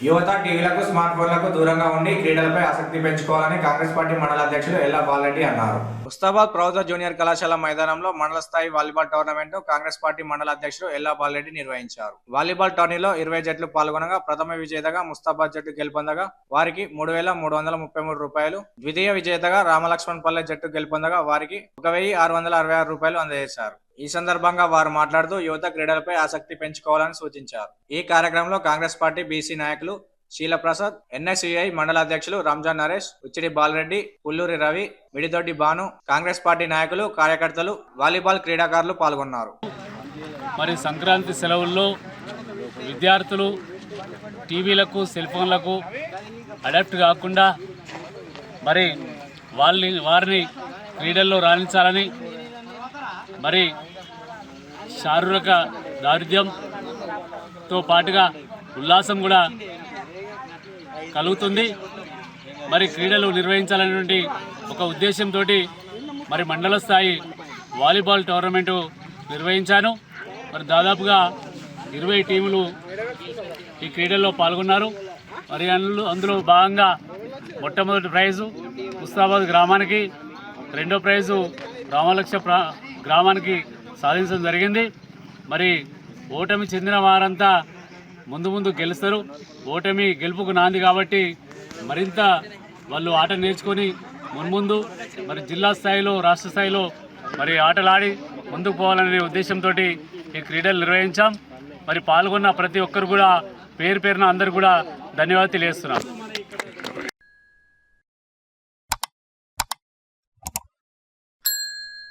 యువత టీవీలకు స్మార్ట్ ఫోన్లకు దూరంగా ఉండి క్రీడలపై ఆసక్తి పెంచుకోవాలని కాంగ్రెస్ పార్టీ మండల అధ్యక్షులు ఎల్లా బాలరెడ్డి అన్నారు. ముస్తాబాద్ ప్రభుత్వ జూనియర్ కళాశాల మైదానంలో మండల స్థాయి వాలీబాల్ టోర్నమెంట్ కాంగ్రెస్ పార్టీ మండల అధ్యక్షులు ఎల్లా బాలరెడ్డి నిర్వహించారు. వాలీబాల్ టోర్నీలో 20 జట్లు పాల్గొనగా ప్రథమ విజేతగా ముస్తాబాద్ జట్టు గెలుపొందగా వారికి 3,333 రూపాయలు, ద్వితీయ విజేతగా రామలక్ష్మణపల్లె జట్టు గెలుపొందగా వారికి 1,666 రూపాయలు అందజేశారు. ఈ సందర్భంగా వారు మాట్లాడుతూ యువత క్రీడలపై ఆసక్తి పెంచుకోవాలని సూచించారు. ఈ కార్యక్రమంలో కాంగ్రెస్ పార్టీ బీసీ నాయకులు శీలప్రసాద్, ఎన్ఎస్యుఐ మండల అధ్యక్షులు రంజాన్ నరేష్, ఉచ్చిడి బాలరెడ్డి, పుల్లూరి రవి, మిడిదొడ్డి భాను, కాంగ్రెస్ పార్టీ నాయకులు, కార్యకర్తలు, వాలీబాల్ క్రీడాకారులు పాల్గొన్నారు. మరి సంక్రాంతి సెలవుల్లో విద్యార్థులు టీవీలకు సెల్ ఫోన్లకు అడాప్ట్ కాకుండా మరి వారిని క్రీడల్లో రాణించాలని, మరి శారీరక దారిద్ర్యంతో పాటుగా ఉల్లాసం కూడా కలుగుతుంది. మరి క్రీడలు నిర్వహించాలనేటువంటి ఒక ఉద్దేశంతో మరి మండల స్థాయి వాలీబాల్ టోర్నమెంటు నిర్వహించాను. మరి దాదాపుగా 20 టీములు ఈ క్రీడల్లో పాల్గొన్నారు. మరి అందులో భాగంగా మొట్టమొదటి ప్రైజు ముస్తాబాద్ గ్రామానికి, రెండో ప్రైజు రామలక్ష గ్రామానికి సాధించడం జరిగింది. మరి ఓటమి చెందిన వారంతా ముందు గెలుస్తారు. ఓటమి గెలుపుకు నాంది కాబట్టి మరింత వాళ్ళు ఆట నేర్చుకొని మున్ముందు మరి జిల్లా స్థాయిలో, రాష్ట్ర స్థాయిలో మరి ఆటలాడి ముందుకు పోవాలనే ఉద్దేశంతో ఈ క్రీడలు నిర్వహించాం. మరి పాల్గొన్న ప్రతి ఒక్కరు కూడా పేరున అందరూ కూడా ధన్యవాదాలు తెలియజేస్తున్నాం.